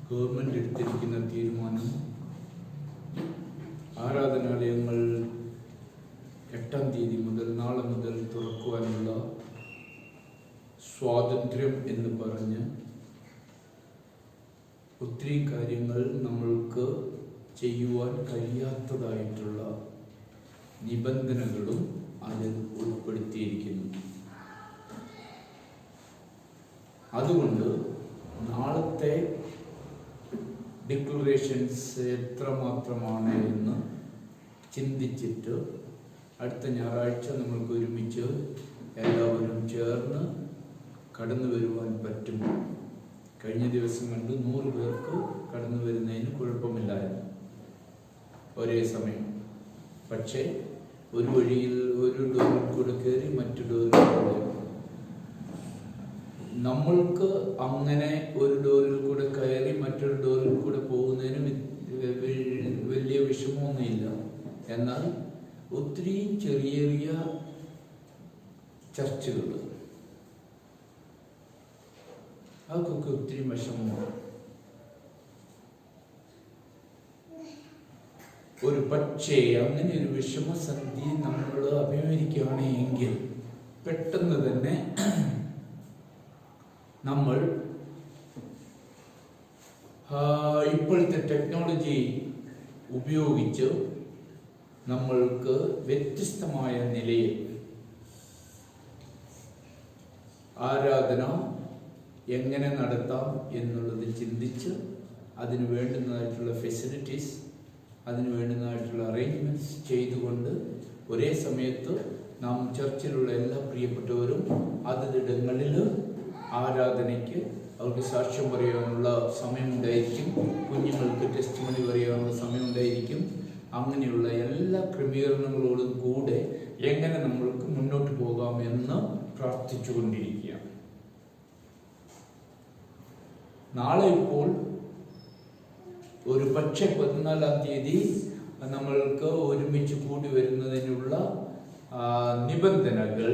Government എടുത്തിരിക്കുന്ന തീരുമാനം ആരാധനാലയങ്ങൾ 8-ാം തീയതി മുതൽ നാളെ മുതൽ തുറക്കുവാനുള്ള സ്വാതന്ത്ര്യം എന്ന് പറഞ്ഞ് ഒത്തിരി കാര്യങ്ങൾ നമ്മൾക്ക് ചെയ്യുവാൻ കഴിയാത്തതായിട്ടുള്ള നിബന്ധനകളും അതിൽ ഉൾപ്പെടുത്തിയിരിക്കുന്നു. അതുകൊണ്ട് നാളത്തെ ഡിക്ലറേഷൻസ് എത്രമാത്രമാണ് എന്ന് ചിന്തിച്ചിട്ട് അടുത്ത ഞായറാഴ്ച നമ്മൾക്ക് ഒരുമിച്ച് എല്ലാവരും ചേർന്ന് കടന്നു വരുവാൻ പറ്റും. കഴിഞ്ഞ ദിവസം കണ്ട് 100 പേർക്ക് കടന്നു വരുന്നതിന് കുഴപ്പമില്ലായിരുന്നു ഒരേ സമയം. പക്ഷേ ഒരു വഴിയിൽ ഒരു ഡോറിൽ കൂടെ കയറി മറ്റു ഡോറിൽ കൂടെ, നമ്മൾക്ക് അങ്ങനെ ഒരു ഡോറിൽ കൂടെ കയറി മറ്റൊരു ഡോറിൽ കൂടെ പോകുന്നതിന് വലിയ വിഷമമൊന്നുമില്ല. എന്നാൽ ഒത്തിരി ചെറിയ ചെറിയ ചർച്ചകൾ, അതൊക്കെ ഒത്തിരി വിഷമമാണ്. ഒരു പക്ഷേ അങ്ങനെ ഒരു വിഷമസന്ധി നമ്മൾ അഭിമുഖീകരിക്കുകയാണെങ്കിൽ പെട്ടെന്ന് തന്നെ നമ്മൾ ഇപ്പോഴത്തെ ടെക്നോളജി ഉപയോഗിച്ച് നമ്മൾക്ക് വ്യത്യസ്തമായ നിലയിൽ ആരാധന എങ്ങനെ നടത്താം എന്നുള്ളത് ചിന്തിച്ച് അതിന് വേണ്ടുന്നതായിട്ടുള്ള ഫെസിലിറ്റീസ്, അതിന് വേണ്ടുന്നതായിട്ടുള്ള അറേഞ്ച്മെൻറ്റ്സ് ചെയ്തുകൊണ്ട് ഒരേ സമയത്ത് നാം ചർച്ചിലുള്ള എല്ലാ പ്രിയപ്പെട്ടവരും അതിലിടങ്ങളിൽ ആരാധനയ്ക്ക് അവർക്ക് സാക്ഷ്യം പറയാനുള്ള സമയമുണ്ടായിരിക്കും, കുഞ്ഞുങ്ങൾക്ക് ടെസ്റ്റിമണി പറയാനുള്ള സമയമുണ്ടായിരിക്കും. അങ്ങനെയുള്ള എല്ലാ ക്രമീകരണങ്ങളോടും കൂടെ എങ്ങനെ നമ്മൾക്ക് മുന്നോട്ട് പോകാമെന്ന് പ്രാർത്ഥിച്ചുകൊണ്ടിരിക്കുക. നാളെ ഇപ്പോൾ ഒരു പക്ഷേ 14-ാം തീയതി നമ്മൾക്ക് ഒരുമിച്ച് കൂടി വരുന്നതിനുള്ള നിബന്ധനകൾ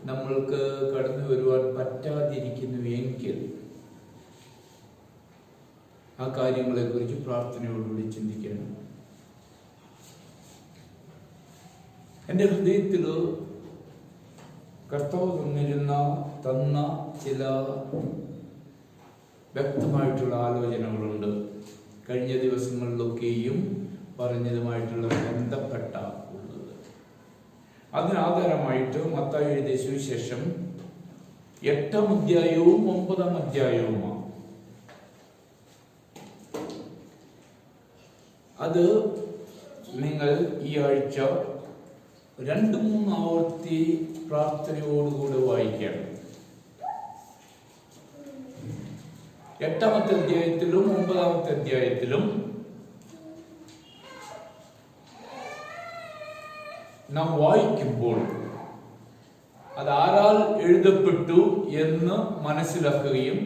നമ്മൾക്ക് കടന്നു വരുവാൻ പറ്റാതിരിക്കുന്നുവെങ്കിൽ ആ കാര്യങ്ങളെക്കുറിച്ച് പ്രാർത്ഥനയോടുകൂടി ചിന്തിക്കണം. എൻ്റെ ഹൃദയത്തിൽ കർത്താവ് തന്ന ചില വ്യക്തമായിട്ടുള്ള ആലോചനകളുണ്ട്. കഴിഞ്ഞ ദിവസങ്ങളിലൊക്കെയും പറഞ്ഞതുമായിട്ടുള്ള ബന്ധപ്പെട്ട ഉള്ളത്. അതിനാധാരമായിട്ട് മത്തായി എഴുതിയ സുവിശേഷം 8-ാം അധ്യായവും 9-ാം അധ്യായവുമാണ്. അത് നിങ്ങൾ ഈ ആഴ്ച 2-3 ആവർത്തി പ്രാർത്ഥനയോടുകൂടെ വായിക്കണം. 8-ാമത്തെ അധ്യായത്തിലും 9-ാമത്തെ അധ്യായത്തിലും നാം വായിക്കുമ്പോൾ അത് ആരാൽ എഴുതപ്പെട്ടു എന്ന് മനസ്സിലാക്കുകയും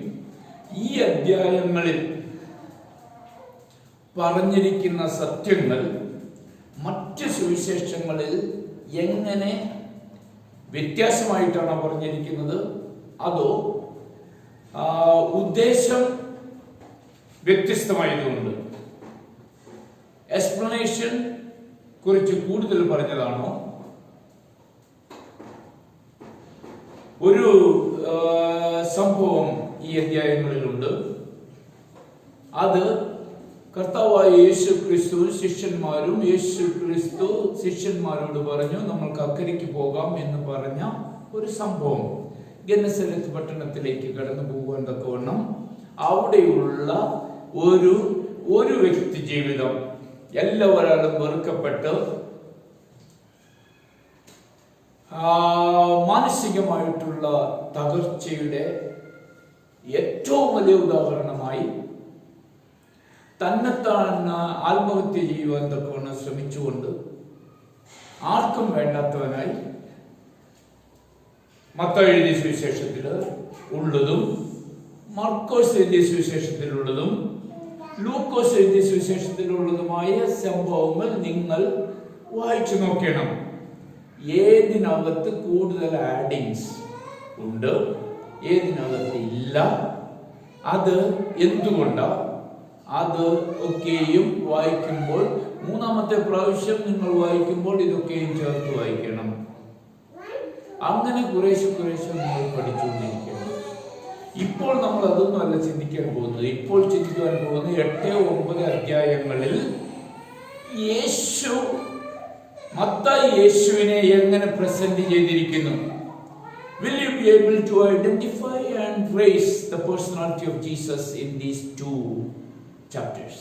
ഈ അധ്യായങ്ങളിൽ പറഞ്ഞിരിക്കുന്ന സത്യങ്ങൾ മറ്റ് സുവിശേഷങ്ങളിൽ എങ്ങനെ വ്യത്യാസമായിട്ടാണ് പറഞ്ഞിരിക്കുന്നത്, അതോ ഉദ്ദേശം വ്യത്യസ്തമായതുകൊണ്ട് എക്സ്പ്ലനേഷൻ കുറിച്ച് കൂടുതൽ പറഞ്ഞതാണോ, ഒരു സംഭവം ഈ അധ്യായങ്ങളിലുണ്ട്. അത് കർത്താവായ യേശു ക്രിസ്തു ശിഷ്യന്മാരോട് പറഞ്ഞു നമ്മൾക്ക് അക്കരയ്ക്ക് പോകാം എന്ന് പറഞ്ഞ ഒരു സംഭവം. ഗെന്നസരത്ത് പട്ടണത്തിലേക്ക് കടന്നു പോകുവാൻ തക്കവണ്ണം അവിടെയുള്ള ഒരു വ്യക്തി ജീവിതം എല്ലാവരും വെറുക്കപ്പെട്ട് മാനസികമായിട്ടുള്ള തകർച്ചയുടെ ഏറ്റവും വലിയ ഉദാഹരണമായി തന്നെത്താൻ ആത്മഹത്യ ചെയ്യുവാൻ തക്കവണ്ണം ശ്രമിച്ചുകൊണ്ട് ആർക്കും വേണ്ടാത്തവനായി മത്തായി എഴുതിയ സുവിശേഷത്തിൽ ഉള്ളതും മർക്കോസ് എഴുതിയ സുവിശേഷത്തിലുള്ളതും ലൂക്കോസ് എഴുതിയ സുവിശേഷത്തിലുള്ളതുമായ സംഭവങ്ങൾ നിങ്ങൾ വായിച്ചു നോക്കണം. ഏതിനകത്ത് കൂടുതൽ ആഡിങ്സ് ഉണ്ട്, ഏതിനകത്ത് ഇല്ല. അത് എന്തുകൊണ്ടാണ്? അത് ഒക്കെയും വായിക്കുമ്പോൾ, മൂന്നാമത്തെ പ്രാവശ്യം നിങ്ങൾ വായിക്കുമ്പോൾ ഇതൊക്കെയും ചേർത്ത് വായിക്കണം. അങ്ങനെ കുറേശ്ശെ നമ്മൾ പഠിച്ചുകൊണ്ടിരിക്കണം. ഇപ്പോൾ നമ്മൾ അതൊന്നും അല്ല ചിന്തിക്കാൻ പോകുന്നത്. ഇപ്പോൾ ചിന്തിക്കാൻ പോകുന്നത് 8-9 അധ്യായങ്ങളിൽ മത്തായി യേശുവിനെ എങ്ങനെ പ്രസന്റ് ചെയ്തിരിക്കുന്നു. Will you be able to identify and trace the personality of Jesus in these 2 chapters?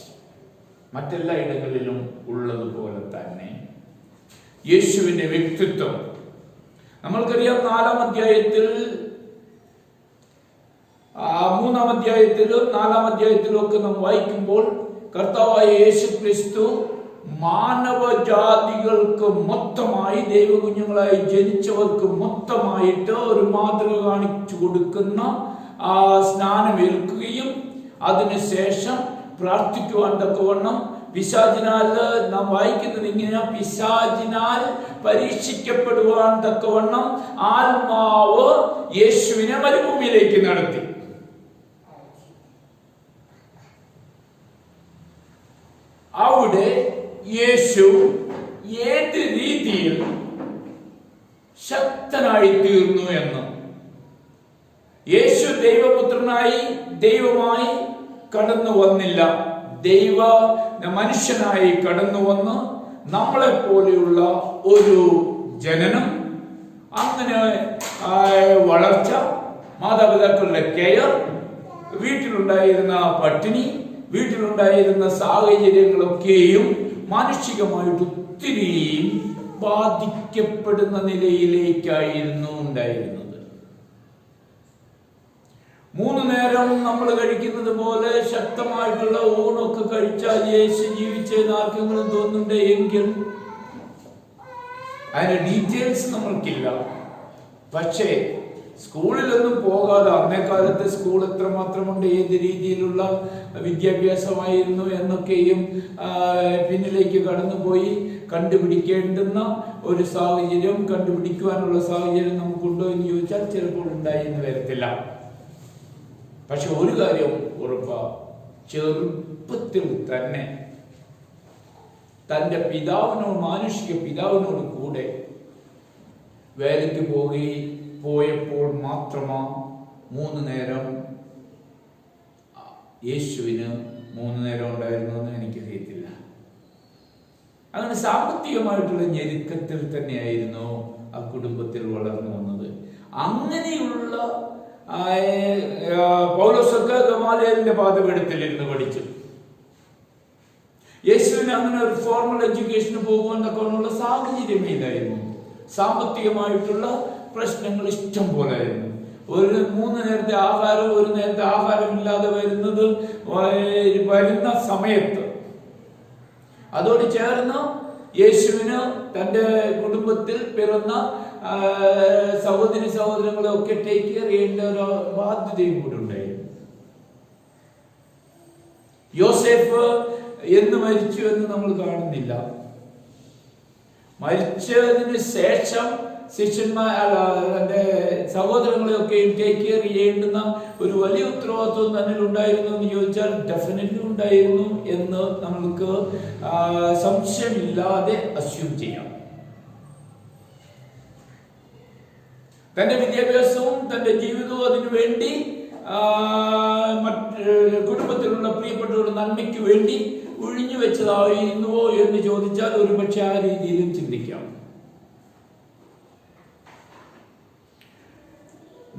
മറ്റെല്ലാ ഇടങ്ങളിലും ഉള്ളതുപോലെ തന്നെ യേശുവിന്റെ വ്യക്തിത്വം നമ്മൾക്കറിയാം. 4-ാം അധ്യായത്തിൽ, 3-ാം അധ്യായത്തിലും 4-ാം അധ്യായത്തിലും ഒക്കെ നാം വായിക്കുമ്പോൾ കർത്താവായ യേശു ക്രിസ്തു മാനവജാതികൾക്ക് മൊത്തമായി, ദൈവകുഞ്ഞുങ്ങളായി ജനിച്ചവർക്ക് മൊത്തമായിട്ട് ഒരു മാതൃക കാണിച്ചു കൊടുക്കുന്ന സ്നാനമേൽക്കുകയും അതിനുശേഷം പ്രാർത്ഥിക്കുവാൻ തക്കവണ്ണം പിശാചിനാൽ, നാം വായിക്കുന്നത് ഇങ്ങനെ, പിശാചിനാൽ പരീക്ഷിക്കപ്പെടുവാൻ തക്കവണ്ണം ആത്മാവ് യേശുവിനെ മരുഭൂമിയിലേക്ക് നടത്തി. അവിടെ യേശു ഏത് രീതിയിൽ ശക്തനായി തീർന്നു എന്ന്. യേശു ദൈവപുത്രനായി, ദൈവമായി കടന്നു വന്നില്ല. മനുഷ്യനായി കടന്നു വന്ന് നമ്മളെ പോലെയുള്ള ഒരു ജനനം, അങ്ങനെ വളർച്ച, മാതാപിതാക്കളുടെ കെയർ, വീട്ടിലുണ്ടായിരുന്ന പട്ടിണി, വീട്ടിലുണ്ടായിരുന്ന സാഹചര്യങ്ങളൊക്കെയും മാനുഷികമായിട്ട് ഒത്തിരി ബാധിക്കപ്പെടുന്ന നിലയിലേക്കായിരുന്നു ഉണ്ടായിരുന്നത്. 3 നേരം നമ്മൾ കഴിക്കുന്നത് പോലെ ശക്തമായിട്ടുള്ള ഊണൊക്കെ കഴിച്ചാൽ യേശു ജീവിച്ചെന്ന് ആർക്കെങ്കിലും തോന്നുന്നുണ്ട് എങ്കിൽ അതിന്റെ ഡീറ്റെയിൽസ് നമ്മൾക്കില്ല. പക്ഷേ സ്കൂളിലൊന്നും പോകാതെ, അന്നേ കാലത്ത് സ്കൂൾ എത്രമാത്രമുണ്ട്, ഏത് രീതിയിലുള്ള വിദ്യാഭ്യാസമായിരുന്നു എന്നൊക്കെയും പിന്നിലേക്ക് കടന്നുപോയി കണ്ടുപിടിക്കേണ്ടുന്ന ഒരു സാഹചര്യം, കണ്ടുപിടിക്കുവാനുള്ള സാഹചര്യം നമുക്കുണ്ടോ എന്ന് ചോദിച്ചാൽ ചിലപ്പോൾ ഉണ്ടായെന്ന് വരത്തില്ല. പക്ഷെ ഒരു കാര്യം ഉറപ്പാ, ചെറുപ്പത്തിൽ തന്നെ തൻ്റെ പിതാവിനോട്, മാനുഷിക പിതാവിനോട് കൂടെ വേലയ്ക്ക് പോയപ്പോൾ മാത്രമാ 3 നേരം യേശുവിന് 3 നേരം ഉണ്ടായിരുന്നു എന്ന് എനിക്കറിയത്തില്ല. അങ്ങനെ സാമ്പത്തികമായിട്ടുള്ള ഞെരുക്കത്തിൽ തന്നെയായിരുന്നു ആ കുടുംബത്തിൽ വളർന്നു വന്നത്. അങ്ങനെയുള്ള പൗലോസൊക്കെ ഗമാലിയേലിന്റെ പാതപീഠത്തിലിരുന്ന് പഠിച്ചു. യേശുവിന് അങ്ങനെ ഒരു ഫോർമൽ എഡ്യൂക്കേഷന് പോകുവാനൊക്കെയുള്ള സാഹചര്യമേ ഇല്ലായിരുന്നു. സാമ്പത്തികമായിട്ടുള്ള പ്രശ്നങ്ങൾ ഇഷ്ടം പോലായിരുന്നു. 3 നേരത്തെ ആഹാരം, 1 നേരത്തെ ആഹാരമില്ലാതെ വരുന്ന സമയത്ത് അതോട് ചേർന്ന് യേശുവിന് തൻ്റെ കുടുംബത്തിൽ പിറന്ന സഹോദരങ്ങളെ ഒക്കെ ടേക്ക് കെയർ ചെയ്യേണ്ട ഒരു ബാധ്യതയും കൂടെ ഉണ്ടായിരുന്നു. യോസേഫ് എന്ന് മരിച്ചു എന്ന് നമ്മൾ കാണുന്നില്ല. മരിച്ചതിന് ശേഷം തന്റെ സഹോദരങ്ങളെയൊക്കെയും ടേക്ക് കെയർ ചെയ്യേണ്ടുന്ന ഒരു വലിയ ഉത്തരവാദിത്വം തന്നെ ഉണ്ടായിരുന്നു എന്ന് ചോദിച്ചാൽ ഡെഫിനറ്റ്ലി ഉണ്ടായിരുന്നു എന്ന് നമ്മൾക്ക് സംശയമില്ലാതെ അസ്യൂം ചെയ്യാം. തന്റെ വിദ്യാഭ്യാസവും തന്റെ ജീവിതവും അതിനു വേണ്ടി, കുടുംബത്തിലുള്ള പ്രിയപ്പെട്ടവരുടെ നന്മയ്ക്ക് വേണ്ടി ഒഴിഞ്ഞു വെച്ചതായിരുന്നുവോ എന്ന് ചോദിച്ചാൽ ഒരുപക്ഷെ ആ രീതിയിലും ചിന്തിക്കാം.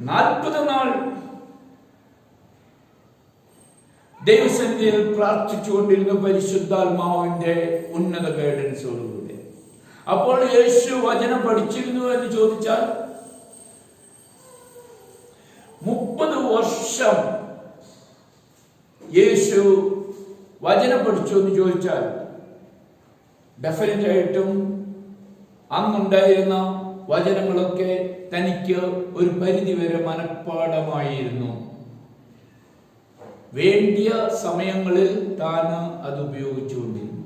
40 നാൾ ദൈവസന്നിധിയിൽ പ്രാർത്ഥിച്ചുകൊണ്ടിരുന്ന പരിശുദ്ധാത്മാവിന്റെ ഉന്നത ഗൈഡൻസോടുകൂടി. അപ്പോൾ യേശു വചനം പഠിച്ചിരുന്നു എന്ന് ചോദിച്ചാൽ 30 വർഷം യേശു വചനം പഠിച്ചു എന്ന് ചോദിച്ചാൽ ഡെഫിനറ്റ് ആയിട്ടും അന്നുണ്ടായിരുന്ന വചനങ്ങളൊക്കെ തനിക്ക് ഒരു പരിധിവരെ മനഃപ്പാഠമായിരുന്നു. വേണ്ടിയ സമയങ്ങളിൽ താൻ അത് ഉപയോഗിച്ചുകൊണ്ടിരുന്നു.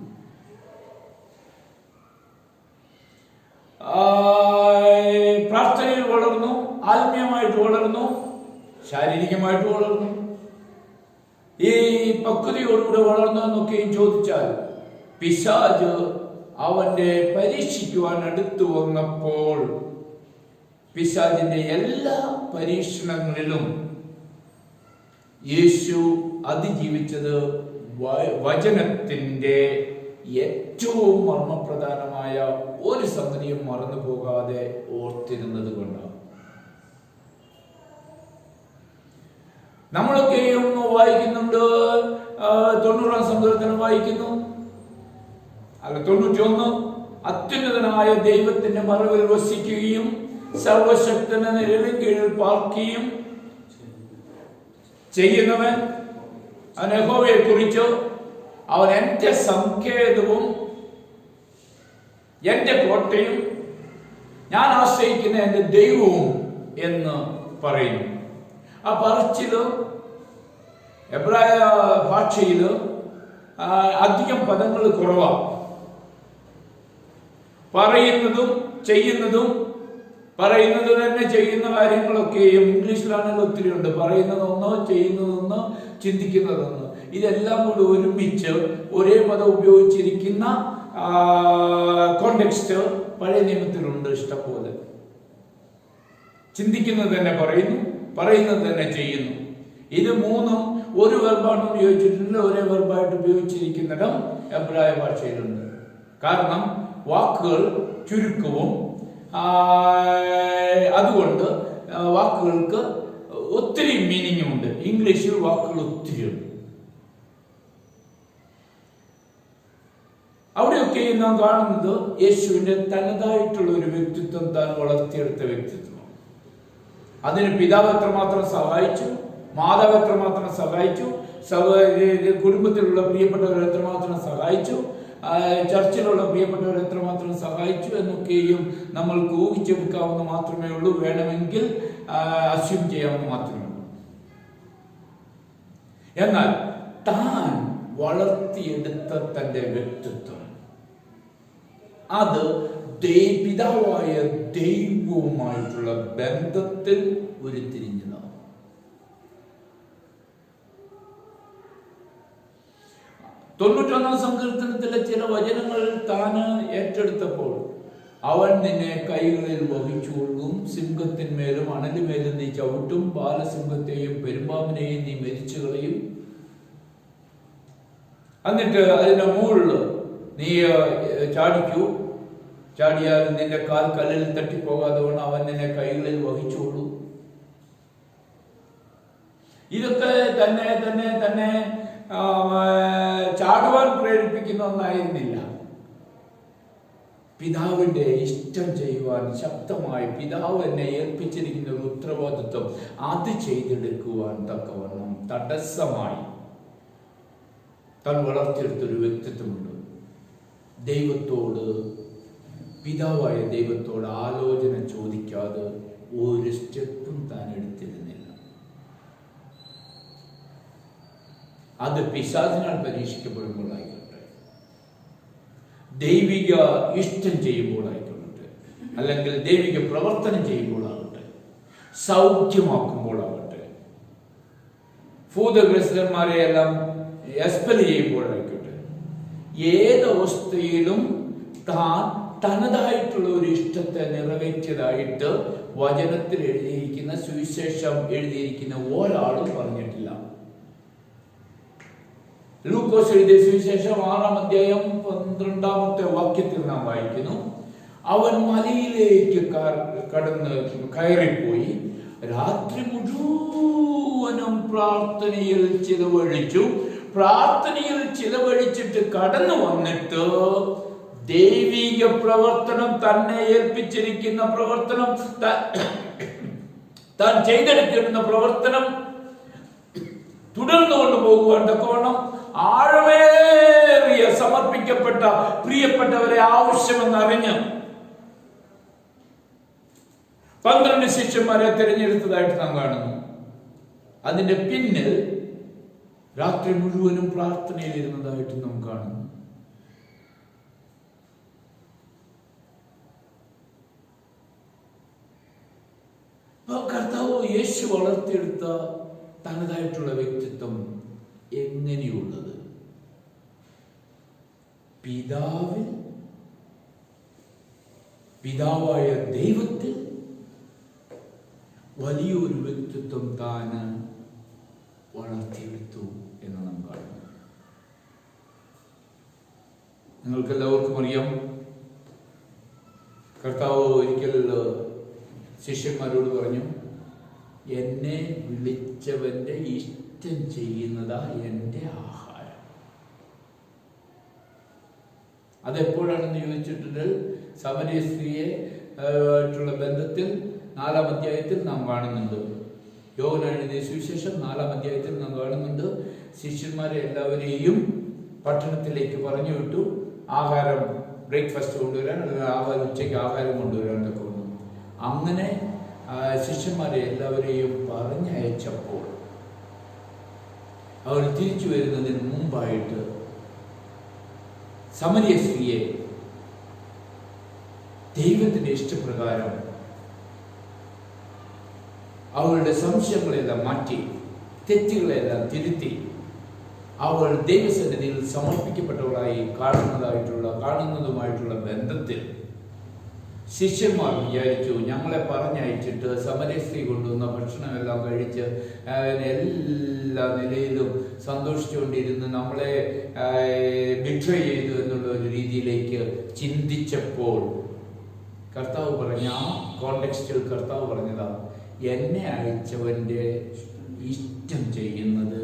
പ്രാർത്ഥനയിൽ വളർന്നു, ആത്മീയമായിട്ട് വളർന്നു. ശാരീരികമായിട്ട് വളർന്നു, ഈ പക്വതയോടുകൂടെ വളർന്നു എന്നൊക്കെയും ചോദിച്ചാൽ, പിശാച് അവന്റെ പരീക്ഷിക്കുവാൻ അടുത്തു വന്നപ്പോൾ പിശാചിന്റെ എല്ലാ പരീക്ഷണങ്ങളിലും യേശു അതിജീവിച്ചത് വചനത്തിന്റെ ഏറ്റവും മർമ്മപ്രധാനമായ ഒരു സംഗതിയും മറന്നു പോകാതെ ഓർത്തിരുന്നത് കൊണ്ടാണ്. നമ്മളൊക്കെയും വായിക്കുന്നുണ്ട്, 90-ാം സങ്കീർത്തനം വായിക്കുന്നു, അല്ല 91, അത്യുന്നതനായ ദൈവത്തിന്റെ മറവിൽ വസിക്കുകയും സർവശക്തന്റെ നിഴലിൻ കീഴിൽ പാർക്കുകയും ചെയ്യുന്നവൻ അവൻ യഹോവയെ കുറിച്ച് അവൻ എന്റെ സങ്കേതവും എന്റെ കോട്ടയും ഞാൻ ആശ്രയിക്കുന്ന എന്റെ ദൈവവും എന്ന് പറയുന്നു. ആ പറച്ചില് എബ്രായ ഭാഷയില് അധികം പദങ്ങൾ കുറവാണ്. പറയുന്നതും ചെയ്യുന്നതും, പറയുന്നത് തന്നെ ചെയ്യുന്ന കാര്യങ്ങളൊക്കെയും ഇംഗ്ലീഷിലാണെങ്കിൽ ഒത്തിരി ഉണ്ട്. പറയുന്നതൊന്നോ ചെയ്യുന്നതൊന്നോ ചിന്തിക്കുന്നതൊന്നോ, ഇതെല്ലാം കൂടി ഒരുമിച്ച് ഒരേ പദം ഉപയോഗിച്ചിരിക്കുന്ന കോണ്ടെക്സ്റ്റ് പഴയ നിയമത്തിലുണ്ട് ഇഷ്ടംപോലെ. ചിന്തിക്കുന്നത് തന്നെ പറയുന്നു, പറയുന്നത് തന്നെ ചെയ്യുന്നു. ഇത് മൂന്നും ഒരു വെർബാണ് ഉപയോഗിച്ചിട്ടില്ല, ഒരേ വെർബായിട്ട് ഉപയോഗിച്ചിരിക്കുന്നിടം എബ്രായ ഭാഷയിലുണ്ട്. കാരണം വാക്കുകൾ ചുരുക്കവും അതുകൊണ്ട് വാക്കുകൾക്ക് ഒത്തിരി മീനിങ് ഉണ്ട്. ഇംഗ്ലീഷിൽ വാക്കുകൾ ഒത്തിരി ഉണ്ട്. അവിടെയൊക്കെ നാം കാണുന്നത് യേശുവിന്റെ തനതായിട്ടുള്ള ഒരു വ്യക്തിത്വം, താൻ വളർത്തിയെടുത്ത വ്യക്തിത്വം. അതിന് പിതാവ് എത്രമാത്രം സഹായിച്ചു, മാതാവ് എത്രമാത്രം സഹായിച്ചു, കുടുംബത്തിലുള്ള പ്രിയപ്പെട്ടവർ എത്രമാത്രം സഹായിച്ചു, ചർച്ചിലുള്ള പ്രിയപ്പെട്ടവർ എത്രമാത്രം സഹായിച്ചു എന്നൊക്കെയും നമ്മൾക്ക് ഊഹിച്ചെടുക്കാവുന്ന മാത്രമേ ഉള്ളൂ. വേണമെങ്കിൽ അസ്യൂം ചെയ്യാവുന്ന മാത്രമേ ഉള്ളൂ. എന്നാൽ താൻ വളർത്തിയെടുത്ത തന്റെ വ്യക്തിത്വം അത് പിതാവായ ദൈവവുമായിട്ടുള്ള ബന്ധത്തിൽ ഉരുത്തിരിഞ്ഞതാണ്. 91-ാം സങ്കീർത്തനത്തിലെ ചില വചനങ്ങൾ താന് ഏറ്റെടുത്തപ്പോൾ, അവൻ നിന്നെ കൈകളിൽ വഹിച്ചുകൊള്ളും, സിംഹത്തിന്മേലും അണലിമേലും നീ ചവിട്ടും, ബാലസിംഹത്തെയും പെരുമ്പാമ്പിനെയും നീ മരിച്ചു കളയും. എന്നിട്ട് അതിന്റെ മുകളിൽ നീ ചാടിക്കൂ, ചാടിയാൽ നിന്റെ കാൽ കല്ലിൽ തട്ടിപ്പോകാതെ വേണം അവൻ നിന്നെ കൈകളിൽ വഹിച്ചുകൊള്ളൂ. ഇതൊക്കെ തന്നെ തന്നെ തന്നെ ചാടുവാൻ പ്രേരിപ്പിക്കുന്ന ഒന്നായിരുന്നില്ല. പിതാവിന്റെ ഇഷ്ടം ചെയ്യുവാൻ ശക്തമായി പിതാവ് എന്നെ ഏൽപ്പിച്ചിരിക്കുന്ന ഒരു ഉത്തരവാദിത്വം അത് ചെയ്തെടുക്കുവാൻ തക്കവണ്ണം തടസ്സമായി താൻ വളർത്തിയെടുത്തൊരു വ്യക്തിത്വമുണ്ട്. ദൈവത്തോട്, പിതാവായ ദൈവത്തോട് ആലോചന ചോദിക്കാതെ ഒരു സ്റ്റെപ്പും താൻ എടുത്തിരുന്നില്ല. അത് പിശാചിനാൽ പരീക്ഷിക്കപ്പെടുമ്പോഴായിക്കോട്ടെ, ദൈവിക ഇഷ്ടം ചെയ്യുമ്പോഴായിക്കൊള്ളട്ടെ, അല്ലെങ്കിൽ ദൈവിക പ്രവർത്തനം ചെയ്യുമ്പോഴാകട്ടെ, സൗഖ്യമാക്കുമ്പോഴാകട്ടെ, ഭൂതഗ്രസ്തന്മാരെ എല്ലാം എക്സ്പെൽ ചെയ്യുമ്പോഴായിക്കോട്ടെ, ഏതവസ്ഥയിലും താൻ തനതായിട്ടുള്ള ഒരു ഇഷ്ടത്തെ നിറവേറ്റിയതായിട്ട് വചനത്തിൽ എഴുതിയിരിക്കുന്ന, സുവിശേഷം എഴുതിയിരിക്കുന്ന ഒരാളും പറഞ്ഞിട്ടില്ല. ലൂക്കോസ് എഴുതിയ സുവിശേഷം 6-ാം അധ്യായം 12-ാമത്തെ വാക്യത്തിൽ നാം വായിക്കുന്നു, അവൻ മലയിലേക്ക് കയറിപ്പോയി രാത്രി മുഴുവനും പ്രാർത്ഥനയിൽ ചിലവഴിച്ചു. പ്രാർത്ഥനയിൽ ചിലവഴിച്ചിട്ട് കടന്നു വന്നിട്ട് ദൈവിക പ്രവർത്തനം, തന്നെ ഏൽപ്പിച്ചിരിക്കുന്ന പ്രവർത്തനം, താൻ ചെയ്തെടുക്കുന്ന പ്രവർത്തനം തുടർന്നു കൊണ്ടുപോകുവാൻ തക്കവണ്ണം ആഴമേറിയ സമർപ്പിക്കപ്പെട്ട പ്രിയപ്പെട്ടവരെ ആവശ്യമെന്നറിഞ്ഞ് 12 ശിഷ്യന്മാരെ തിരഞ്ഞെടുത്തതായിട്ട് നാം കാണുന്നു. അതിന്റെ പിന്നിൽ രാത്രി മുഴുവനും പ്രാർത്ഥനയിലിരുന്നതായിട്ട് നാം കാണുന്നു. കർത്താവ് യേശു വളർത്തിയെടുത്ത തനതായിട്ടുള്ള വ്യക്തിത്വം എങ്ങനെയുള്ളത്? പിതാവായ ദൈവത്തിൽ വലിയൊരു വ്യക്തിത്വം താൻ വളർത്തിയെടുത്തു എന്ന് നാം കാണുന്നു. നിങ്ങൾക്കെല്ലാവർക്കും അറിയാം, കർത്താവ് ഒരിക്കൽ ശിഷ്യന്മാരോട് പറഞ്ഞു, എന്നെ വിളിച്ചവന്റെ ഇഷ്ടം ചെയ്യുന്നതാ എൻ്റെ ആഹാരം. അതെപ്പോഴാണെന്ന് ചോദിച്ചിട്ടുണ്ട്. സമരിയ സ്ത്രീയെ ആയിട്ടുള്ള ബന്ധത്തിൽ 4-ാം അധ്യായത്തിൽ നാം കാണുന്നുണ്ട്. യോഹന്നാൻ എഴുതിയ സുവിശേഷം 4-ാം അധ്യായത്തിൽ നാം കാണുന്നുണ്ട്. ശിഷ്യന്മാരെ എല്ലാവരെയും പട്ടണത്തിലേക്ക് പറഞ്ഞു വിട്ടു, ആഹാരം, ബ്രേക്ക്ഫാസ്റ്റ് കൊണ്ടുവരാൻ, ഉച്ചയ്ക്ക് ആഹാരം കൊണ്ടുവരാൻ എന്നൊക്കെ വന്നു. അങ്ങനെ ശിഷ്യന്മാരെ എല്ലാവരെയും പറഞ്ഞയച്ചപ്പോൾ അവർ തിരിച്ചു വരുന്നതിന് മുമ്പായിട്ട് സമരിയ സ്ത്രീയെ ദൈവത്തിന്റെ ഇഷ്ടപ്രകാരം അവളുടെ സംശയങ്ങളെല്ലാം മാറ്റി, തെറ്റുകളെല്ലാം തിരുത്തി അവൾ ദൈവസന്നിധിയിൽ സമർപ്പിക്കപ്പെട്ടവളായി കാണുന്നതുമായിട്ടുള്ള ബന്ധത്തിൽ ശിഷ്യന്മാർ വിചാരിച്ചു, ഞങ്ങളെ പറഞ്ഞയച്ചിട്ട് സമരിയ സ്ത്രീ കൊണ്ടുവന്ന ഭക്ഷണമെല്ലാം കഴിച്ച് എല്ലാ നിലയിലും സന്തോഷിച്ചുകൊണ്ടിരുന്ന് നമ്മളെ ബിട്രേ ചെയ്തു എന്നുള്ള ഒരു രീതിയിലേക്ക് ചിന്തിച്ചപ്പോൾ കർത്താവ് പറഞ്ഞ ആ കോണ്ടെക്സ്റ്റിൽ കർത്താവ് പറഞ്ഞതാ, എന്നെ അയച്ചവന്റെ ഇഷ്ടം ചെയ്യുന്നത്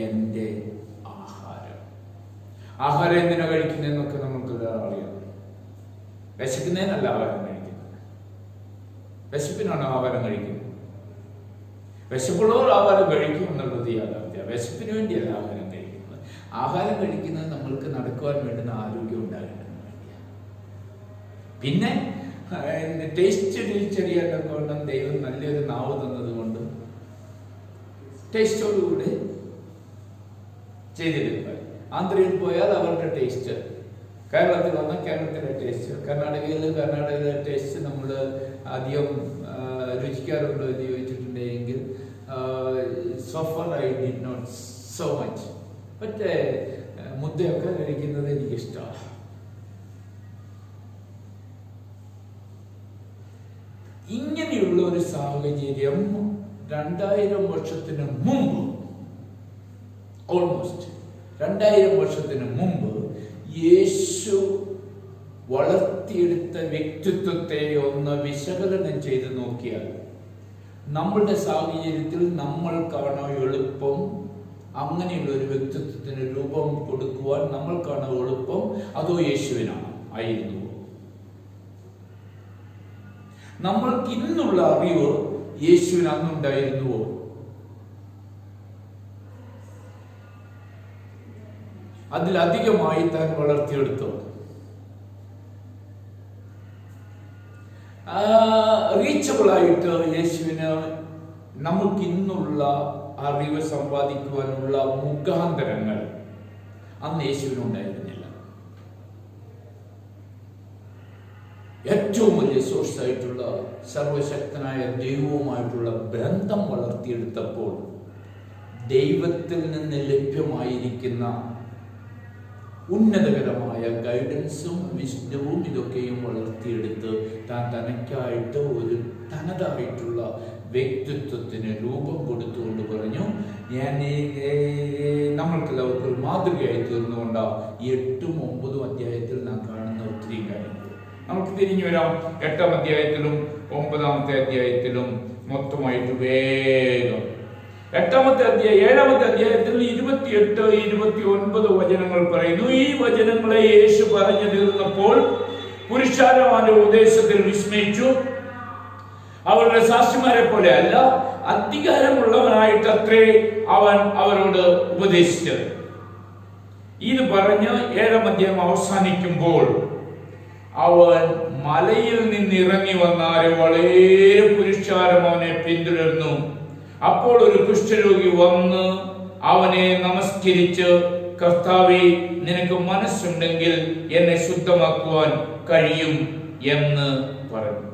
എൻ്റെ ആഹാരം. ആഹാരം എന്തിനാ കഴിക്കുന്നതെന്നൊക്കെ നമുക്ക് അറിയാം. വിശക്കുന്നതിനല്ല ആഹാരം കഴിക്കുന്നത്, വിശപ്പിനാണ് ആഹാരം കഴിക്കുന്നത്. വിശപ്പുള്ളവർ ആഹാരം കഴിക്കും എന്നുള്ളത് യാഥാർത്ഥ്യം. വിശപ്പിന് വേണ്ടിയല്ല ആഹാരം കഴിക്കുന്നത്. ആഹാരം കഴിക്കുന്നത് നമ്മൾക്ക് നടക്കുവാൻ വേണ്ടുന്ന ആരോഗ്യം ഉണ്ടാകേണ്ടതിന് വേണ്ടിയാണ്. പിന്നെ ടേസ്റ്റ് തിരിച്ചറിയാനൊക്കെ കൊണ്ട് ദൈവം നല്ലൊരു നാവ് തന്നത് കൊണ്ട് ടേസ്റ്റോടുകൂടി ചെയ്തെടുക്കുക. ആന്ധ്രയിൽ പോയാൽ അവരുടെ ടേസ്റ്റ്, കേരളത്തിൽ വന്നാൽ കേരളത്തിലെ ടേസ്റ്റ്, കർണാടകയിലെ ടേസ്റ്റ് നമ്മൾ അധികം രുചിക്കാറുണ്ടോ എന്ന് ചോദിച്ചിട്ടുണ്ടെങ്കിൽ so far I did not so much. പക്ഷേ മുദ്ദയൊക്കെ കഴിക്കുന്നത് എനിക്കിഷ്ടമാണ്. ഇങ്ങനെയുള്ള ഒരു സാഹചര്യം 2000 വർഷത്തിന് മുമ്പ്, ഓൾമോസ്റ്റ് 2000 വർഷത്തിന് മുമ്പ് യേശു വളർത്തിയെടുത്ത വ്യക്തിത്വത്തെ ഒന്ന് വിശകലനം ചെയ്ത് നോക്കിയാൽ നമ്മളുടെ സാഹചര്യത്തിൽ നമ്മൾക്കാണോ എളുപ്പം അങ്ങനെയുള്ള ഒരു വ്യക്തിത്വത്തിന് രൂപം കൊടുക്കുവാൻ നമ്മൾക്കാണോ എളുപ്പം, അതോ യേശുവിനാണോ ആയിരുന്നു? നമ്മൾക്ക് ഇന്നുള്ള അറിവ് യേശുവിന് അന്നുണ്ടായിരുന്നുവോ? അതിലധികമായി താൻ വളർത്തിയെടുത്തു. റീച്ചബിളായിട്ട് യേശുവിന് നമുക്ക് ഇന്നുള്ള അറിവ് സമ്പാദിക്കുവാനുള്ള മുഖാന്തരങ്ങൾ അന്ന് യേശുവിനുണ്ടായിരുന്നില്ല. ഏറ്റവും വലിയ സോഴ്സ് ആയിട്ടുള്ള സർവശക്തനായ ദൈവവുമായിട്ടുള്ള ബന്ധം വളർത്തിയെടുത്തപ്പോൾ ദൈവത്തിൽ നിന്ന് ലഭ്യമായിരിക്കുന്ന ഉന്നതകരമായ ഗൈഡൻസും വിസ്ഡവും ഇതൊക്കെയും വളർത്തിയെടുത്ത് താൻ തനക്കായിട്ട് ഒരു തനതായിട്ടുള്ള വ്യക്തിത്വത്തിന് രൂപം കൊടുത്തുകൊണ്ട് പറഞ്ഞു, ഞാൻ നമ്മൾക്കെല്ലാവർക്കും ഒരു മാതൃകയായി തീർന്നുകൊണ്ടാണ് 8ഉം 9ഉം അധ്യായത്തിൽ നാം കാണുന്ന ഒത്തിരി കാര്യങ്ങൾ. നമുക്ക് തിരിഞ്ഞു വരാം. 8ാം അധ്യായത്തിലും 9ാമത്തെ അധ്യായത്തിലും മൊത്തമായിട്ട് വേഗം. 7ാമത്തെ അധ്യായത്തിൽ 28, 29 വചനങ്ങൾ പറയുന്നു. ഈ വചനങ്ങളെ യേശു പറഞ്ഞു തീർന്നപ്പോൾ പുരുഷാരം അവന്റെ ഉപദേശത്തിൽ വിസ്മയിച്ചു. അവരുടെ സാക്ഷിമാരെ പോലെ അല്ല, അധികാരമുള്ളവനായിട്ട് അത്രേ അവൻ അവരോട് ഉപദേശിച്ചത്. ഇത് പറഞ്ഞ് 7ാം അധ്യായം അവസാനിക്കുമ്പോൾ അവൻ മലയിൽ നിന്നിറങ്ങി വന്നാല് വളരെ പുരുഷാരം അവനെ പിന്തുടർന്നു. അപ്പോൾ ഒരു കുഷ്ഠരോഗി വന്ന് അവനെ നമസ്കരിച്ച്, കർത്താവേ, നിനക്ക് മനസ്സുണ്ടെങ്കിൽ എന്നെ ശുദ്ധമാക്കുവാൻ കഴിയും എന്ന് പറഞ്ഞു.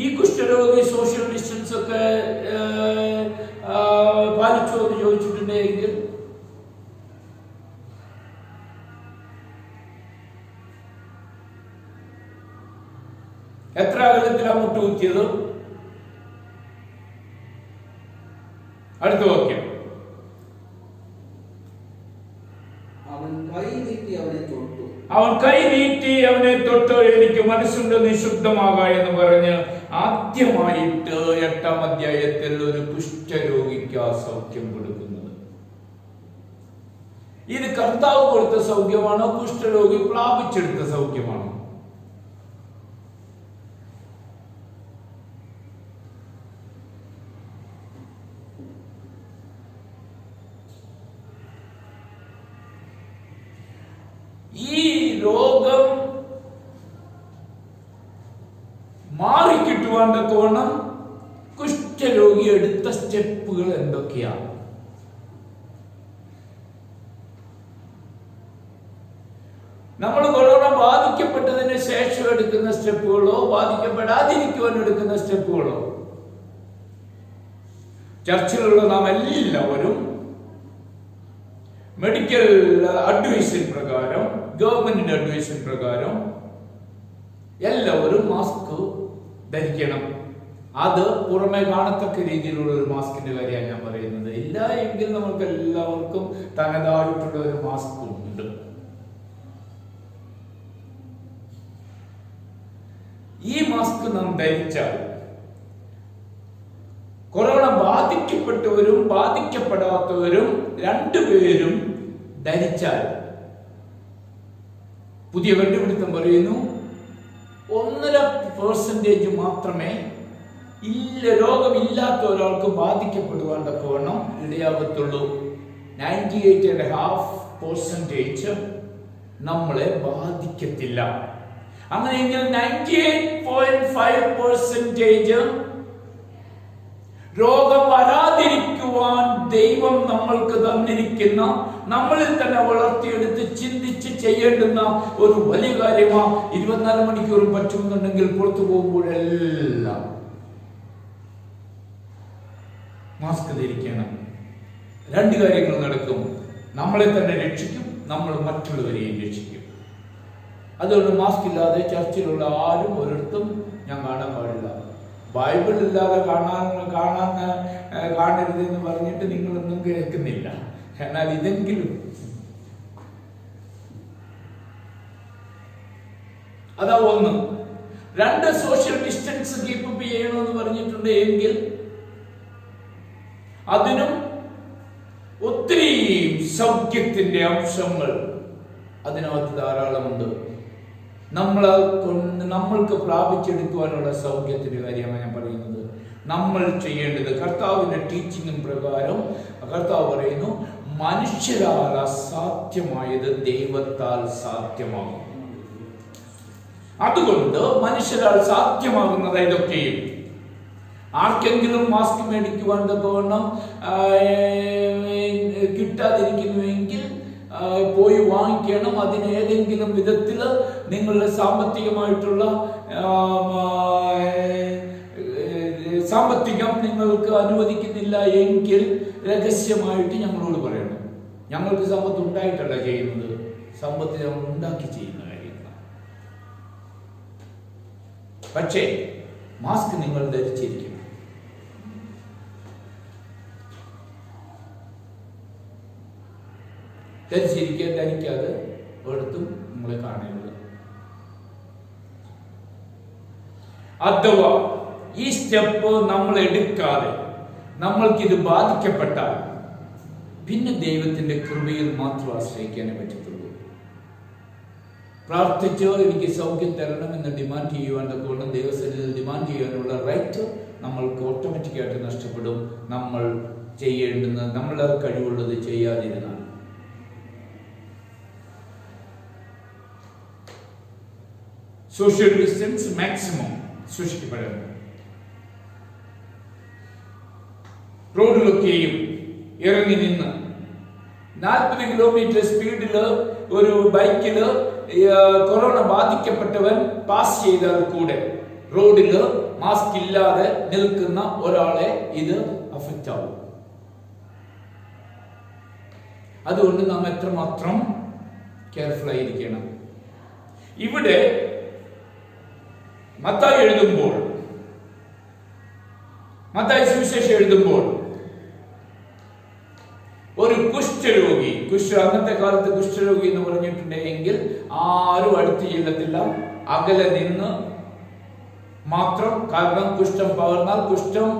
ഈ കുഷ്ഠരോഗി സോഷ്യൽ ഡിസ്റ്റൻസ് ഒക്കെ പാലിച്ചോ എന്ന് ചോദിച്ചിട്ടുണ്ടെങ്കിൽ എത്ര അകലത്തിലാണ് മുട്ടുകുത്തിയത്? അടുത്ത വാക്യം. അവൻ കൈ നീട്ടി അവനെ തൊട്ട് എനിക്ക് മനസ്സുണ്ട് നിശുദ്ധമാക എന്ന് പറഞ്ഞ് ആദ്യമായിട്ട് 8-ാം അധ്യായത്തിൽ ഒരു കുഷ്ഠരോഗിക്ക് ആ സൗഖ്യം കൊടുക്കുന്നത്. ഇത് കർത്താവ് കൊടുത്ത സൗഖ്യമാണോ കുഷ്ഠരോഗി പ്രാപിച്ചെടുത്ത സൗഖ്യമാണോ? ഈ രോഗം മാറിക്കിട്ടുവാൻ തക്കവണ്ണം കുഷ്ഠരോഗി എടുത്ത സ്റ്റെപ്പുകൾ എന്തൊക്കെയാണ്? നമ്മൾ കൊറോണ ബാധിക്കപ്പെട്ടതിന് ശേഷം എടുക്കുന്ന സ്റ്റെപ്പുകളോ ബാധിക്കപ്പെടാതിരിക്കുവാൻ എടുക്കുന്ന സ്റ്റെപ്പുകളോ? ചർച്ചിലുള്ള നാം എല്ലാവരും മെഡിക്കൽ അഡ്വൈസിൻ പ്രകാരം, ഗവൺമെന്റിന്റെ അഡ്വൈസിൻ പ്രകാരം എല്ലാവരും മാസ്ക് ധരിക്കണം. അത് പുറമെ കാണത്തക്ക രീതിയിലുള്ള ഒരു മാസ്കിന്റെ കാര്യമാണ് ഞാൻ പറയുന്നത്. ഇല്ല എങ്കിൽ നമുക്ക് എല്ലാവർക്കും തനതായിട്ടുള്ള ഒരു മാസ്ക് ഉണ്ട്. ഈ മാസ്ക് നാം ധരിച്ചാൽ കൊറോണ ബാധിക്കപ്പെട്ടവരും ബാധിക്കപ്പെടാത്തവരും രണ്ടുപേരും ധരിച്ചാൽ, പുതിയ കണ്ടുപിടുത്തം പറയുന്നു 1.5% മാത്രമേ രോഗമില്ലാത്ത ഒരാൾക്ക് ബാധിക്കപ്പെടുവാൻ തക്കവണ്ണം ഇടയാകത്തുള്ളൂ. 98.5% നമ്മളെ ബാധിക്കത്തില്ല. അങ്ങനെയെങ്കിൽ 98.5% രോഗം വരാതിരിക്കുവാൻ ദൈവം നമ്മൾക്ക് തന്നിരിക്കുന്ന, നമ്മളിൽ തന്നെ വളർത്തിയെടുത്ത് ചിന്തിച്ച് ചെയ്യേണ്ടുന്ന ഒരു വലിയ കാര്യമാണ്. 24 മണിക്കൂറും പറ്റുമെന്നുണ്ടെങ്കിൽ പുറത്തു പോകുമ്പോഴെല്ലാം മാസ്ക് ധരിക്കണം. 2 കാര്യങ്ങൾ നടക്കും. നമ്മളെ തന്നെ രക്ഷിക്കും, നമ്മൾ മറ്റുള്ളവരെയും രക്ഷിക്കും. അതുകൊണ്ട് മാസ്ക് ഇല്ലാതെ ചർച്ചിലുള്ള ആരും ഒരിടത്തും ഞാൻ കാണാൻ പാടില്ല. ബൈബിൾ ഇല്ലാതെ കാണരുതെന്ന് പറഞ്ഞിട്ട് നിങ്ങളൊന്നും കേൾക്കുന്നില്ല. എന്നാൽ ഇതെങ്കിലും അതാ 1. 2, സോഷ്യൽ ഡിസ്റ്റൻസ് കീപ്പ് അപ്പ് ചെയ്യണമെന്ന് പറഞ്ഞിട്ടുണ്ട് എങ്കിൽ അതിനും ഒത്തിരി സൗഖ്യത്തിന്റെ അംശങ്ങൾ അതിനകത്ത് ധാരാളമുണ്ട്. നമ്മൾക്ക് പ്രാപിച്ചെടുക്കുവാനുള്ള സൗഖ്യത്തിന്റെ കാര്യമാണ് ഞാൻ പറയുന്നത്. നമ്മൾ ചെയ്യേണ്ടത് കർത്താവിന്റെ ടീച്ചിങ്ങും പ്രകാരം കർത്താവ് പറയുന്നു, മനുഷ്യരാൽ അസാധ്യമായത് ദൈവത്താൽ സാധ്യമാകും. അതുകൊണ്ട് മനുഷ്യരാൽ സാധ്യമാകുന്നത് ഇതൊക്കെയും. ആർക്കെങ്കിലും മാസ്ക് മേടിക്കുവാൻ തക്കവണ്ണം കിട്ടാതിരിക്കുന്നുവെങ്കിൽ പോയി വാങ്ങിക്കണം. അതിന് ഏതെങ്കിലും വിധത്തിൽ നിങ്ങളുടെ സാമ്പത്തികം നിങ്ങൾക്ക് അനുവദിക്കുന്നില്ല എങ്കിൽ രഹസ്യമായിട്ട് ഞങ്ങളോട് പറയണം. ഞങ്ങൾക്ക് സമ്പത്ത് ഉണ്ടായിട്ടല്ല ചെയ്യുന്നത്, സമ്പത്ത് ഞങ്ങൾ ഉണ്ടാക്കി ചെയ്യുന്ന കാര്യങ്ങളാണ്. പക്ഷേ മാസ്ക് നിങ്ങൾ ധരിച്ചിരിക്കണം. ധരിക്കാതെ ഒരിടത്തും നമ്മളെ കാണരുത്. അഥവാ ഈ സ്റ്റെപ്പ് നമ്മൾ എടുക്കാതെ നമ്മൾക്കിത് ബാധിക്കപ്പെട്ടാൽ പിന്നെ ദൈവത്തിന്റെ കൃപയിൽ മാത്രം ആശ്രയിക്കാനേ പറ്റത്തുള്ളൂ. പ്രാർത്ഥിച്ചോ എനിക്ക് സൗഖ്യം തരണമെന്ന് ഡിമാൻഡ് ചെയ്യുവാൻ കൊണ്ട് ദൈവസന്നിധിയിൽ ഡിമാൻഡ് ചെയ്യാനുള്ള റൈറ്റ് നമ്മൾക്ക് ഓട്ടോമാറ്റിക്കായിട്ട് നഷ്ടപ്പെടും. നമ്മൾ ചെയ്യേണ്ടുന്ന നമ്മളുടെ കഴിവുള്ളത് ചെയ്യാതിരുന്നാൽ. സോഷ്യൽ ഡിസ്റ്റൻസ് മാക്സിമം സൂക്ഷിക്കപ്പെടണം. റോഡിലൊക്കെയും ഇറങ്ങി നിന്ന് 40 കിലോമീറ്റർ സ്പീഡിൽ ഒരു ബൈക്കില് കൊറോണ ബാധിക്കപ്പെട്ടവൻ പാസ് ചെയ്താൽ കൂടെ റോഡില് മാസ്ക് ഇല്ലാതെ നിൽക്കുന്ന ഒരാളെ ഇത് അഫക്റ്റ് ആവും. അതുകൊണ്ട് നാം എത്രമാത്രം കെയർഫുൾ ആയിരിക്കണം. ഇവിടെ മത്തായി സുവിശേഷം എഴുതുമ്പോൾ ഒരു കുഷ്ഠരോഗി, അന്നത്തെ കാലത്ത് കുഷ്ഠരോഗി എന്ന് പറഞ്ഞിട്ടുണ്ടെങ്കിൽ ആരും അടുത്ത് ചെല്ലത്തില്ല, അകലെ നിന്ന് മാത്രം. കാരണം കുഷ്ഠം പകർന്നാൽ കുഷ്ഠം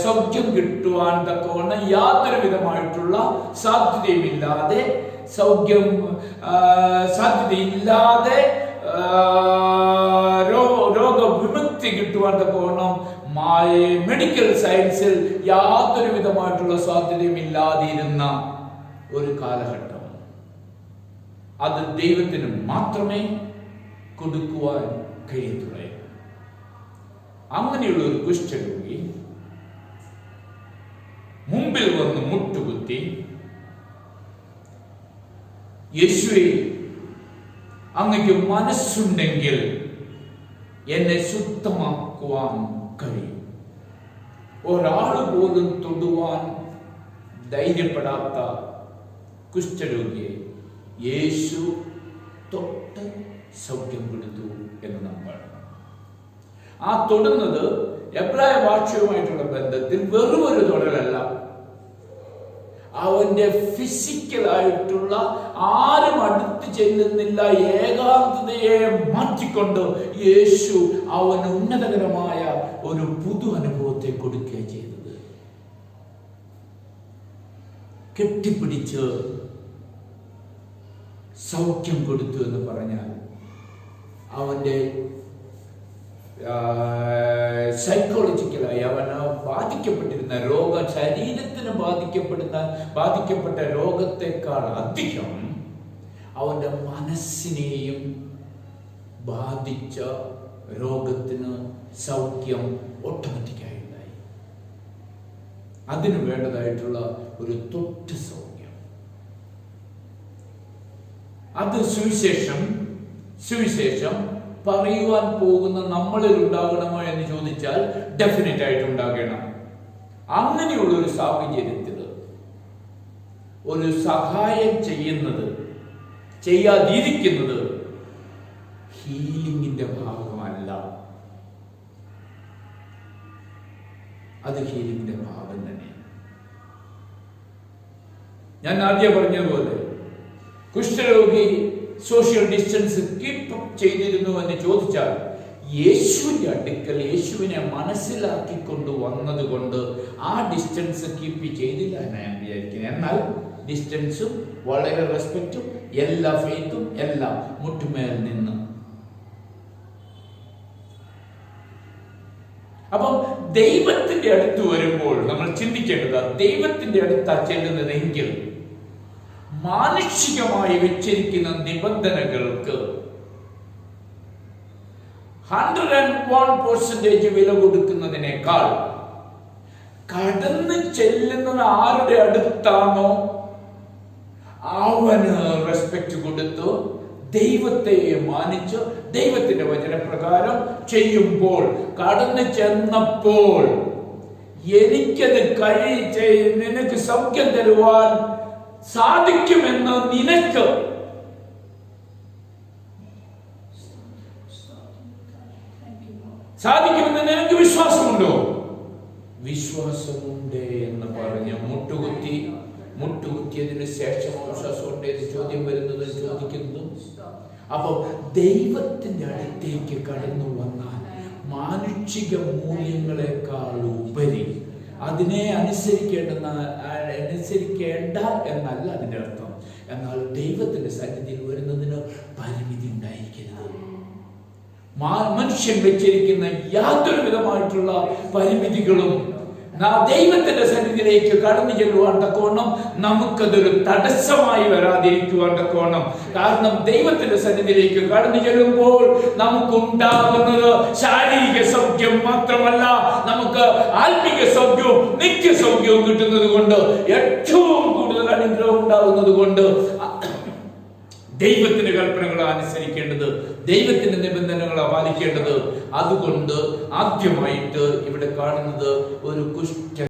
സൗഖ്യം കിട്ടുവാൻ തക്കവണ്ണം യാതൊരു വിധമായിട്ടുള്ള സാധ്യതയില്ലാതെ രോഗവിമുക്തി കിട്ടുവാൻ തക്കവണ്ണം മെഡിക്കൽ സയൻസിൽ യാതൊരു വിധമായിട്ടുള്ള സാധ്യതയും ഇല്ലാതിരുന്ന ഒരു കാലഘട്ടം. അത് ദൈവത്തിന് മാത്രമേ കൊടുക്കുവാൻ കഴിയത്തുള്ളൂ. അങ്ങനെയുള്ള ഒരു കുഷ്ഠരോഗി മുമ്പിൽ വന്ന് മുട്ടുകുത്തി, യേശുവേ, അങ്ങക്ക് മനസ്സുണ്ടെങ്കിൽ എന്നെ ശുദ്ധമാക്കുവാൻ കഴിയും. ഒരാൾ പോലും തൊടുവാൻ ധൈര്യപ്പെടാത്ത കുഷ്ഠരോഗിയെ യേശു തൊട്ട് സൗഖ്യം കൊടുത്തു എന്ന് നാം കാണുന്നു. ആ തൊടുന്നത് എബ്രായ ഭാഷയുമായിട്ടുള്ള ബന്ധത്തിൽ വെറും ഒരു തൊടലല്ല, അവന്റെ ഫിസിക്കലായിട്ടുള്ള ആരും അടുത്ത് ചെല്ലുന്നില്ല ഏകാന്തതയെ മാറ്റിക്കൊണ്ട് യേശു അവന് ഉന്നതകരമായ ഒരു പുതു അനുഭവത്തെ കൊടുക്കുക ചെയ്തത്. കെട്ടിപ്പിടിച്ച് സൗഖ്യം കൊടുത്തു എന്ന് പറഞ്ഞാൽ അവന്റെ സൈക്കോളജിക്കലായി അവന് ബാധിക്കപ്പെട്ടിരുന്ന ശരീരത്തിന് ബാധിക്കപ്പെട്ട രോഗത്തെക്കാൾ അധികം അവന്റെ മനസ്സിനെയും ബാധിച്ച രോഗത്തിന് സൗഖ്യം ഓട്ടോമാറ്റിക്കായി ഉണ്ടായി. അതിന് വേണ്ടതായിട്ടുള്ള ഒരു തൊട്ട് സൗഖ്യം. അത് സുവിശേഷം പറയുവാൻ പോകുന്ന നമ്മളിൽ ഉണ്ടാകണമോ എന്ന് ചോദിച്ചാൽ ഡെഫിനറ്റ് ആയിട്ട് ഉണ്ടാകണം. അങ്ങനെയുള്ള ഒരു സാഹചര്യത്തിൽ ഒരു സഹായം ചെയ്യാതിരിക്കുന്നത് ഹീലിംഗിന്റെ ഭാഗമല്ല, അത് ഹീലിംഗിന്റെ ഭാഗം തന്നെ. ഞാൻ ആദ്യം പറഞ്ഞതുപോലെ കുഷ്ഠരോഗി സോഷ്യൽ ഡിസ്റ്റൻസ് കീപ്പ് ചെയ്തിരുന്നു എന്ന് ചോദിച്ചാൽ യേശുവിന്റെ അടുക്കൽ യേശുവിനെ മനസ്സിലാക്കിക്കൊണ്ട് വന്നത് കൊണ്ട് ആ ഡിസ്റ്റൻസ് കീപ്പ് ചെയ്തില്ല എന്ന് ഞാൻ വിചാരിക്കുന്നത്. എന്നാൽ ഡിസ്റ്റൻസും വളരെ റെസ്പെക്റ്റും എല്ലാ ഫെയ്ത്തും എല്ലാം മുട്ടുമേൽ നിന്ന്. അപ്പം ദൈവത്തിന്റെ അടുത്ത് വരുമ്പോൾ നമ്മൾ ചിന്തിക്കേണ്ടത്, ദൈവത്തിന്റെ അടുത്താ ചെല്ലുന്നതെങ്കിൽ മാനുഷികമായി വെച്ചിരിക്കുന്ന നിബന്ധനകൾക്ക് 101% വില കൊടുക്കുന്നതിനേക്കാൾ കടന്നു ചെല്ലുന്നത് ആരുടെ അടുത്താണോ അവന് റെസ്പെക്ട് കൊടുത്ത് ദൈവത്തെ മാനിച്ച് ദൈവത്തിന്റെ വചനപ്രകാരം ചെയ്യുമ്പോൾ, കടന്നു ചെന്നപ്പോൾ എനിക്കത് നിനക്ക് സൗഖ്യം തരുവാൻ സാധിക്കുമെന്ന് നിനക്ക് വിശ്വാസമുണ്ടോ? വിശ്വാസമുണ്ട് എന്ന് പറഞ്ഞ് മുട്ടുകുത്തിയതിനു ശേഷം വിശ്വാസമുണ്ട് എന്ന് ചോദ്യം ചോദിക്കുന്നതും. അപ്പൊ ദൈവത്തിന്റെ അടുത്തേക്ക് കടന്നു വന്നാൽ മാനുഷിക മൂല്യങ്ങളെക്കാൾ ഉപരി അതിനെ അനുസരിക്കേണ്ട എന്നല്ല അതിന്റെ അർത്ഥം. എന്നാൽ ദൈവത്തിന്റെ സന്നിധിയിൽ വരുന്നതിന് പരിമിതി ഉണ്ടായിരിക്കരുത്. മനുഷ്യൻ വെച്ചിരിക്കുന്ന യാതൊരു വിധമായിട്ടുള്ള പരിമിതികളും ദൈവത്തിന്റെ സന്നിധിയിലേക്ക് കടന്നു ചെല്ലുവാൻ തക്കവണ്ണം നമുക്കതൊരു തടസ്സമായി വരാതിരിക്കുവാൻ തക്കവണ്ണം. കാരണം ദൈവത്തിന്റെ സന്നിധിയിലേക്ക് കടന്നു ചെല്ലുമ്പോൾ നമുക്കുണ്ടാകുന്നത് ശാരീരിക സൗഖ്യം മാത്രമല്ല, നമുക്ക് ആത്മീക സൗഖ്യവും നിത്യസൗഖ്യവും കിട്ടുന്നത് കൊണ്ട്, ഏറ്റവും കൂടുതൽ അനുഗ്രഹം ഉണ്ടാകുന്നത് കൊണ്ട് ദൈവത്തിന്റെ കൽപ്പനകളെ അനുസരിക്കേണ്ടത്, ദൈവത്തിന്റെ നിബന്ധനകളെ പാലിക്കേണ്ടത് അതുകൊണ്ട് ആദ്യമായിട്ട് ഇവിടെ കാണുന്നത് ഒരു